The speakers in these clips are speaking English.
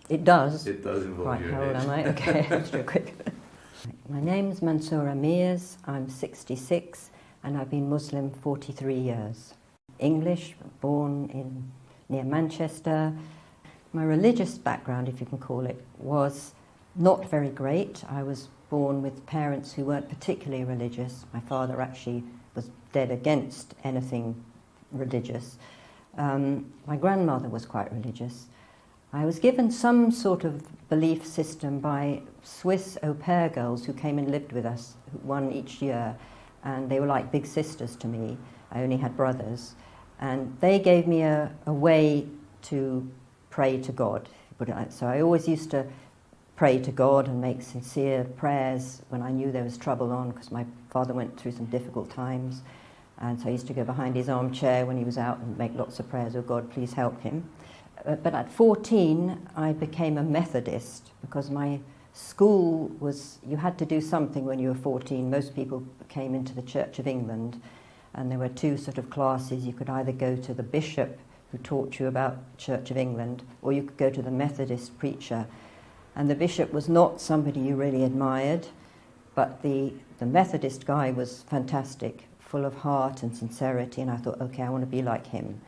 It does? It does involve right, your how old age. am I? Okay, let's do it quick. My name's Mansoura Mears, I'm 66 and I've been Muslim 43 years. English, born near Manchester. My religious background, if you can call it, was not very great. I was born with parents who weren't particularly religious. My father actually was dead against anything religious. My grandmother was quite religious. I was given some sort of belief system by Swiss au pair girls who came and lived with us, one each year, and they were like big sisters to me. I only had brothers, and they gave me a way to pray to God. So I always used to pray to God and make sincere prayers when I knew there was trouble on, because my father went through some difficult times, and so I used to go behind his armchair when he was out and make lots of prayers, oh God, please help him. But at 14, I became a Methodist because my school was, you had to do something when you were 14. Most people came into the Church of England, and there were two sort of classes. You could either go to the bishop who taught you about Church of England, or you could go to the Methodist preacher. And the bishop was not somebody you really admired, but the Methodist guy was fantastic, full of heart and sincerity, and I thought, okay, I want to be like him.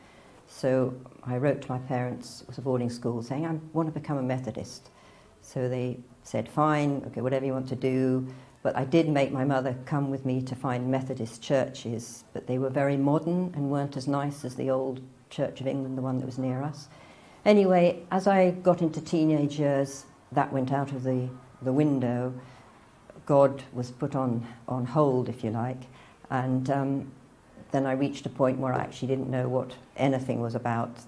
So I wrote to my parents, it was a boarding school, saying I want to become a Methodist. So they said, fine, okay, whatever you want to do. But I did make my mother come with me to find Methodist churches, but they were very modern and weren't as nice as the old Church of England, the one that was near us. Anyway, as I got into teenage years, that went out of the window. God was put on hold, if you like, and then I reached a point where I actually didn't know what anything was about,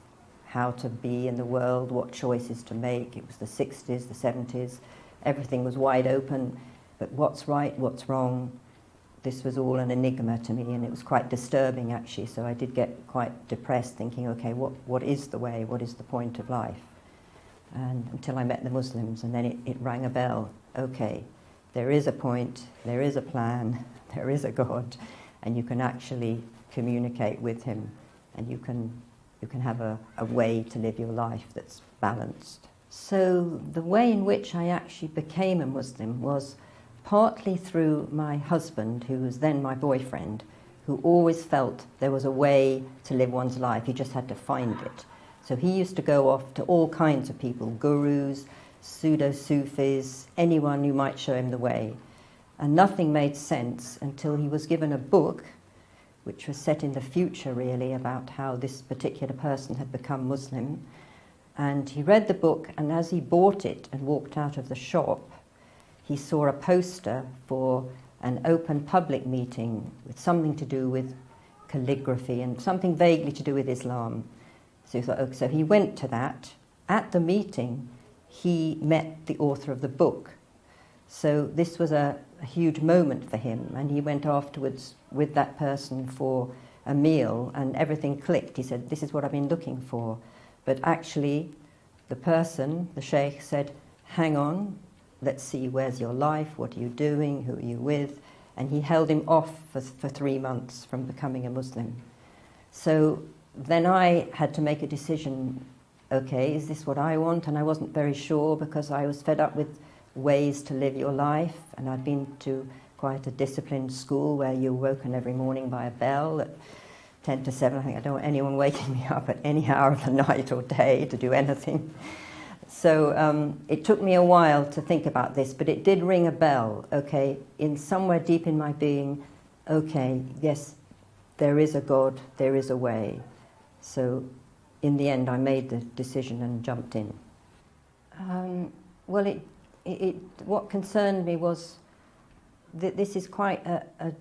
how to be in the world, what choices to make. It was the 60s, the 70s. Everything was wide open, but what's right, what's wrong, this was all an enigma to me, and it was quite disturbing, actually. So I did get quite depressed, thinking, okay, what is the way? What is the point of life? And until I met the Muslims, and then it rang a bell. Okay, there is a point, there is a plan, there is a God, and you can actually communicate with him, and you can have a way to live your life that's balanced. So the way in which I actually became a Muslim was partly through my husband, who was then my boyfriend, who always felt there was a way to live one's life. You just had to find it. So he used to go off to all kinds of people, gurus, pseudo-Sufis, anyone who might show him the way. And nothing made sense until he was given a book, which was set in the future, really, about how this particular person had become Muslim. And he read the book, and as he bought it and walked out of the shop, he saw a poster for an open public meeting with something to do with calligraphy and something vaguely to do with Islam. So he thought, okay, so he went to that. At the meeting, he met the author of the book. So this was a huge moment for him, and he went afterwards with that person for a meal, and everything clicked. He said, this is what I've been looking for. But actually, the person, the sheikh, said, hang on, let's see, where's your life, what are you doing, who are you with? And he held him off for 3 months from becoming a Muslim. So then I had to make a decision, okay, is this what I want? And I wasn't very sure, because I was fed up with ways to live your life, and I'd been to quite a disciplined school where you're woken every morning by a bell at 10 to 7. I think I don't want anyone waking me up at any hour of the night or day to do anything. So it took me a while to think about this, but it did ring a bell, okay, in somewhere deep in my being, okay, yes, there is a God, there is a way. So in the end, I made the decision and jumped in. Well, what concerned me was that this is quite a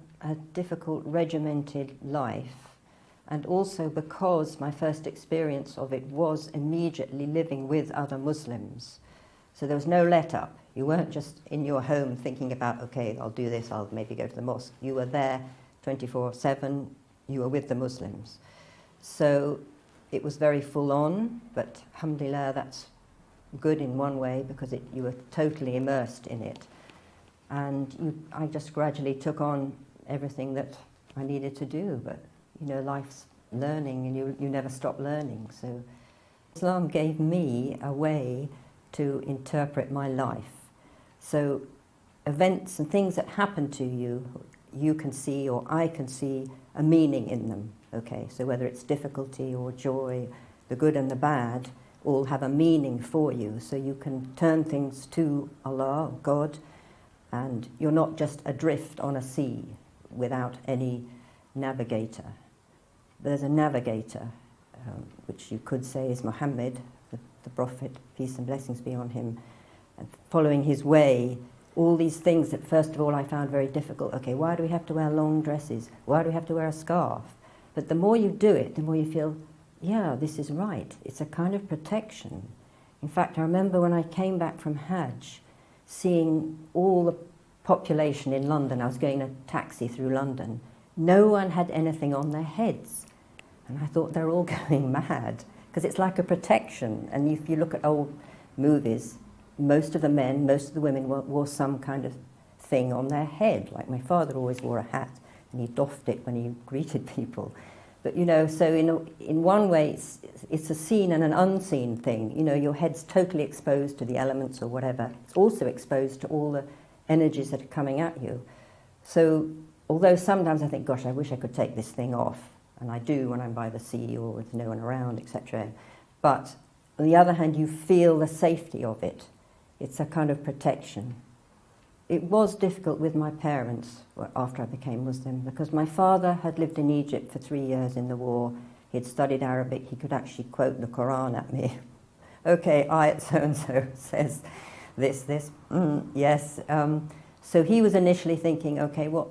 difficult, regimented life, and also because my first experience of it was immediately living with other Muslims. So there was no let-up. You weren't just in your home thinking about, okay, I'll do this, I'll maybe go to the mosque. You were there 24/7, you were with the Muslims. So it was very full-on, but alhamdulillah, that's good in one way, because you were totally immersed in it. And I just gradually took on everything that I needed to do, but you know, life's learning, and you never stop learning. So Islam gave me a way to interpret my life. So events and things that happen to you, you can see, or I can see, a meaning in them. Okay, so whether it's difficulty or joy, the good and the bad, all have a meaning for you. So you can turn things to Allah, God, and you're not just adrift on a sea without any navigator. There's a navigator, which you could say is Muhammad, the Prophet, peace and blessings be on him, and following his way, all these things that first of all I found very difficult. Okay, why do we have to wear long dresses? Why do we have to wear a scarf? But the more you do it, the more you feel, yeah, this is right. It's a kind of protection. In fact, I remember when I came back from Hajj, seeing all the population in London. I was going in a taxi through London. No one had anything on their heads. And I thought they're all going mad, because it's like a protection. And if you look at old movies, most of the men, most of the women wore some kind of thing on their head. Like my father always wore a hat, and he doffed it when he greeted people. But, you know, so in one way, it's a seen and an unseen thing. You know, your head's totally exposed to the elements or whatever. It's also exposed to all the energies that are coming at you. So, although sometimes I think, gosh, I wish I could take this thing off, and I do when I'm by the sea or with no one around, etc. But on the other hand, you feel the safety of it. It's a kind of protection. It was difficult with my parents after I became Muslim, because my father had lived in Egypt for 3 years in the war. He had studied Arabic. He could actually quote the Quran at me. Okay, ayat so-and-so says this, yes. So he was initially thinking, okay, what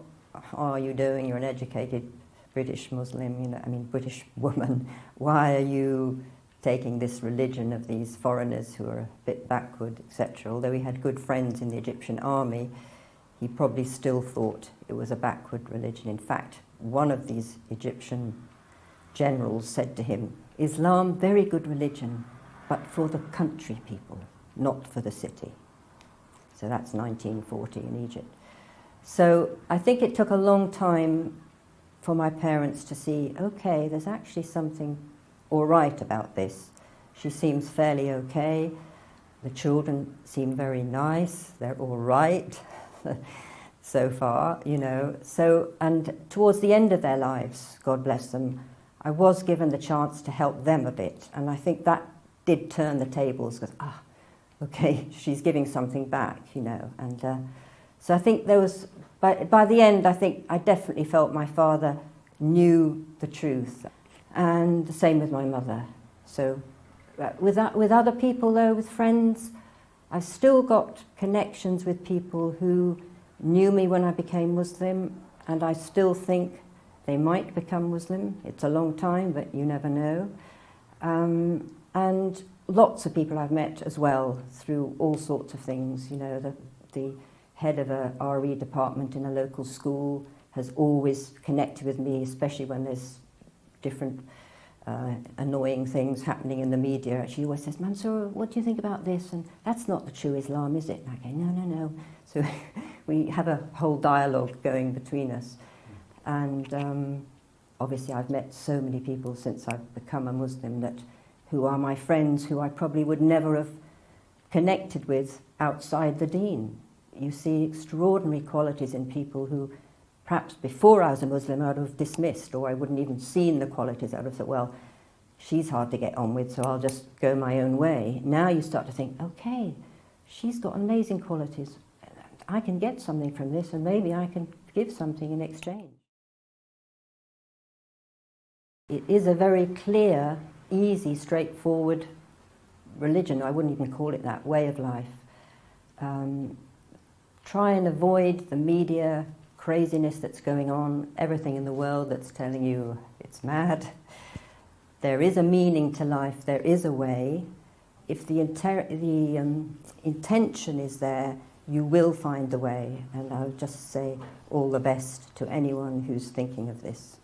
are you doing? You're an educated British Muslim, you know, I mean British woman. Why are you taking this religion of these foreigners who are a bit backward, etc. Although he had good friends in the Egyptian army, he probably still thought it was a backward religion. In fact, one of these Egyptian generals said to him, Islam, very good religion, but for the country people, not for the city. So that's 1940 in Egypt. So I think it took a long time for my parents to see, okay, there's actually something all right about this. She seems fairly okay. The children seem very nice. They're all right so far, you know. So, and towards the end of their lives, God bless them, I was given the chance to help them a bit. And I think that did turn the tables, because, okay, she's giving something back, you know. And so I think there was, by the end, I think I definitely felt my father knew the truth. And the same with my mother. So with other people, though, with friends, I've still got connections with people who knew me when I became Muslim, and I still think they might become Muslim. It's a long time, but you never know. And lots of people I've met as well through all sorts of things. You know, the head of a RE department in a local school has always connected with me, especially when there's different annoying things happening in the media. She always says, Mansoura, what do you think about this? And that's not the true Islam, is it? And I go, no. So we have a whole dialogue going between us. And obviously I've met so many people since I've become a Muslim who are my friends, who I probably would never have connected with outside the deen. You see extraordinary qualities in people who perhaps before I was a Muslim I would have dismissed, or I wouldn't even seen the qualities. I would have thought, well, she's hard to get on with, so I'll just go my own way. Now you start to think, okay, she's got amazing qualities. I can get something from this, and maybe I can give something in exchange. It is a very clear, easy, straightforward religion. I wouldn't even call it that, way of life. Try and avoid the media craziness that's going on, everything in the world that's telling you it's mad. There is a meaning to life, there is a way. If the intention is there, you will find the way. And I'll just say all the best to anyone who's thinking of this.